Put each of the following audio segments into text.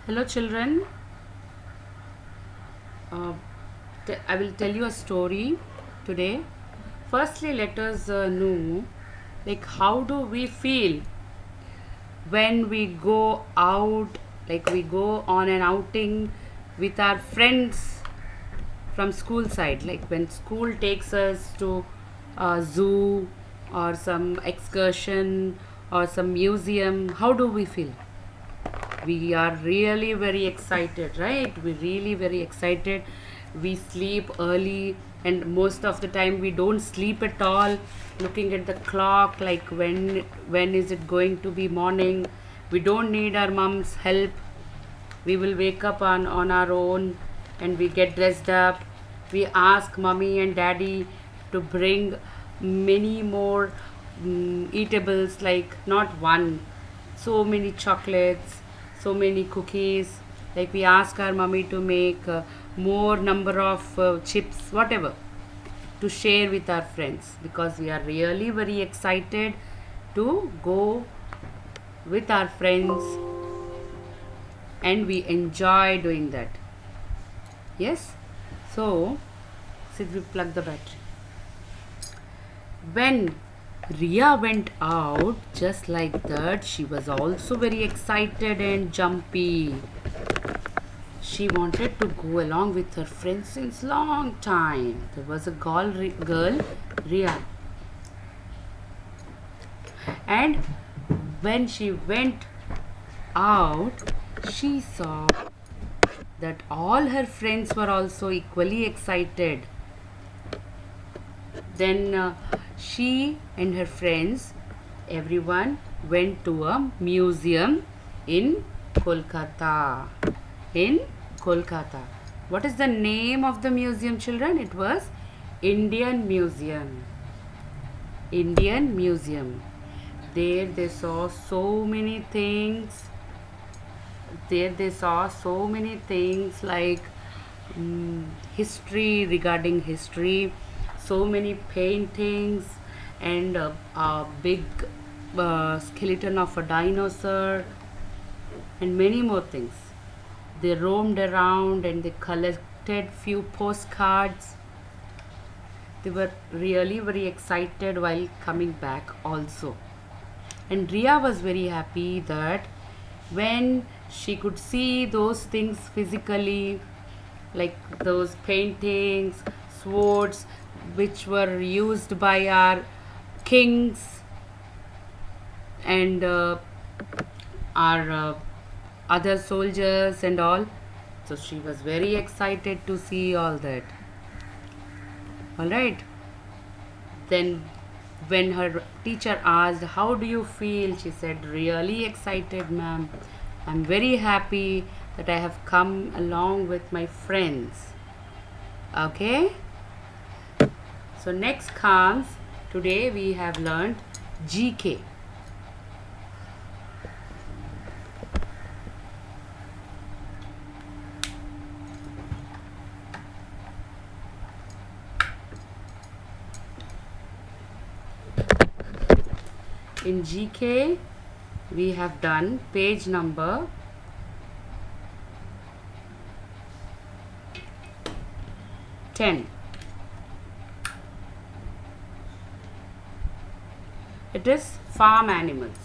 Hello, children. Uh, I will tell you a story today. Firstly, let us know like how do we feel when we go out, like we go on an outing with our friends from school side, like when school takes us to a zoo or some excursion or some museum. How do we feel? We are really very excited, right? We really very excited. We sleep early, and most of the time we don't sleep at all, looking at the clock like when is it going to be morning. We don't need our mom's help. We will wake up on our own, and we get dressed up. We ask mommy and daddy to bring many more eatables, like not one, so many chocolates, so many cookies. Like we ask our mummy to make more number of chips, whatever, to share with our friends, because we are really very excited to go with our friends, and we enjoy doing that. Yes. So should we plug the battery? When Ria went out just like that, she was also very excited and jumpy. She wanted to go along with her friends since long time. There was a girl Ria, and when she went out, she saw that all her friends were also equally excited. Then she and her friends, everyone went to a museum in Kolkata. In Kolkata. What is the name of the museum, children? It was Indian Museum. Indian Museum. There they saw so many things. There they saw so many things like history, regarding history, so many paintings, and a big skeleton of a dinosaur, and many more things. They roamed around and they collected few postcards. They were really very excited while coming back also. And Ria was very happy that when she could see those things physically, like those paintings, swords, which were used by our kings, and our other soldiers and all. So she was very excited to see all that. All right. Then, when her teacher asked, "How do you feel?" she said, "Really excited, ma'am. I'm very happy that I have come along with my friends." Okay. So, next comes, today we have learned GK. In GK, we have done page number 10. It is farm animals.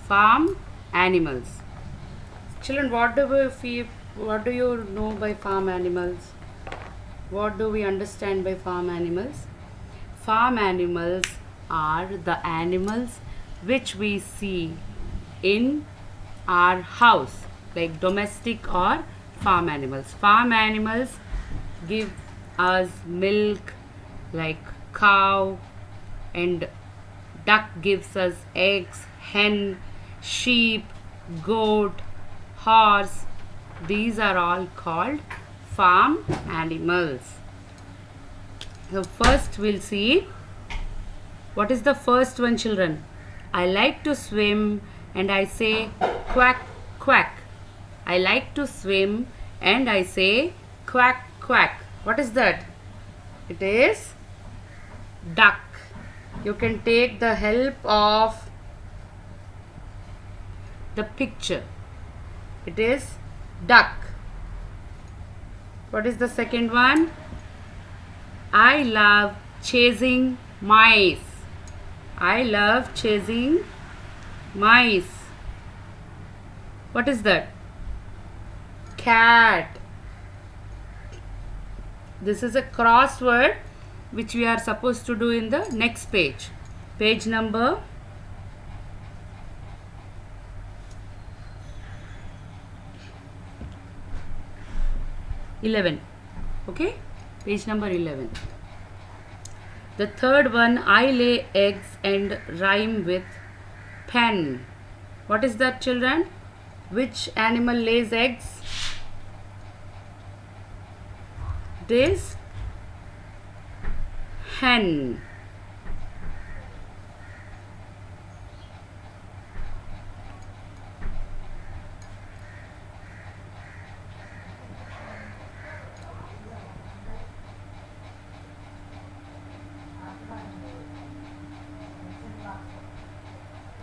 Farm animals. Children, what do we feel? What do you know by farm animals? What do we understand by farm animals? Farm animals are the animals which we see in our house, like domestic or farm animals. Farm animals give us milk, like cow, and duck gives us eggs, hen, sheep, goat, horse. These are all called farm animals. So first we'll see, what is the first one, children? I like to swim and I say quack quack. I like to swim and I say quack quack. What is that? It is duck. You can take the help of the picture. It is duck. What is the second one? I love chasing mice. I love chasing mice. What is that? Cat. This is a crossword which we are supposed to do in the next page. Page number 11. Okay, page number 11. The third one, I lay eggs and rhyme with pen. What is that, children? Which animal lays eggs? It is hen.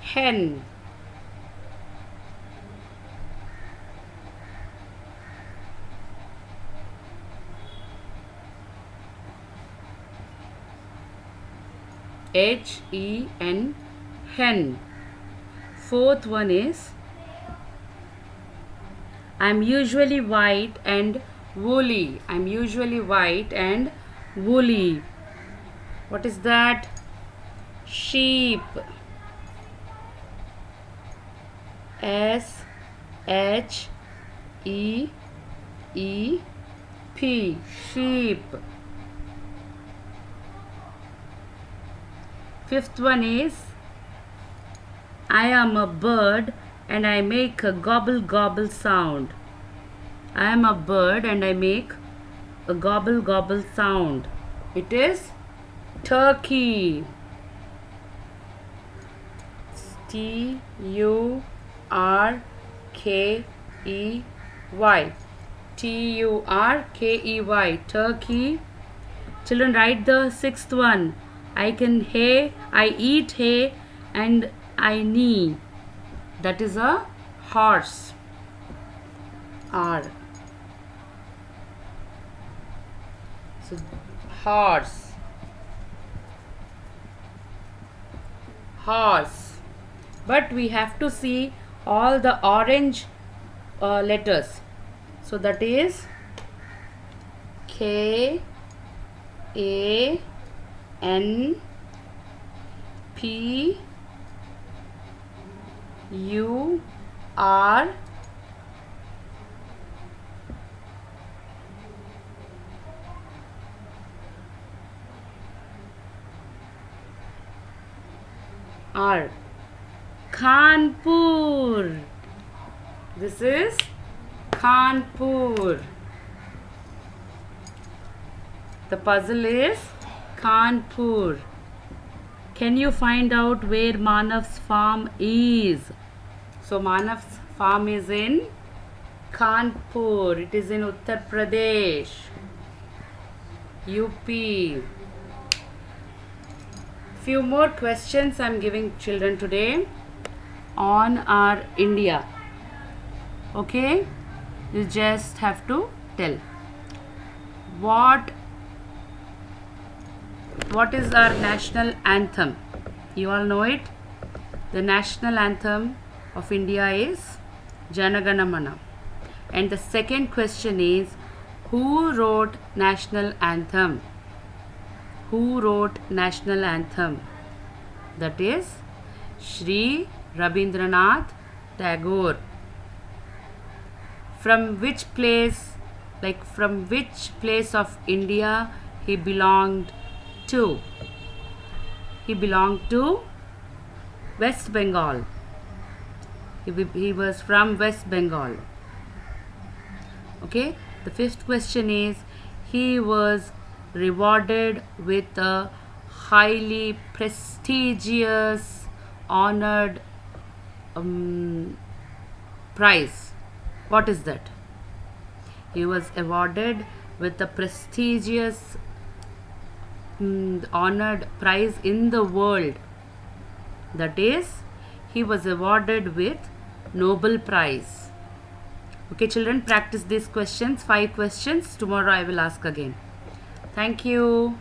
Hen. Hen. Hen. Fourth one is I'm usually white and woolly. I'm usually white and woolly. What is that? Sheep. SHEEP. Sheep. Fifth one is I am a bird and I make a gobble gobble sound. I am a bird and I make a gobble gobble sound. It is turkey. Turkey. Turkey. Turkey. Children, write the sixth one. I eat hay and I knee. That is a horse. R. So horse. But we have to see all the orange letters. So that is KANPUR. R. Kanpur. This is Kanpur. The puzzle is Kanpur. Can you find out where Manav's farm is? So Manav's farm is in Kanpur. It is in Uttar Pradesh, UP. Few more questions I'm giving children today on our India. Okay, you just have to tell what is our national anthem. You all know it. The national anthem of India is Jana Gana Mana. And the second question is, who wrote national anthem? Who wrote national anthem? That is Shri Rabindranath Tagore. From which place of India he belonged to? He belonged to West Bengal. He was from West Bengal. Okay. The fifth question is, he was rewarded with a highly prestigious honored prize. What is that? He was awarded with a prestigious honored prize in the world. That is, he was awarded with Nobel Prize. Okay, children, practice these questions, 5 questions. Tomorrow I will ask again. Thank you.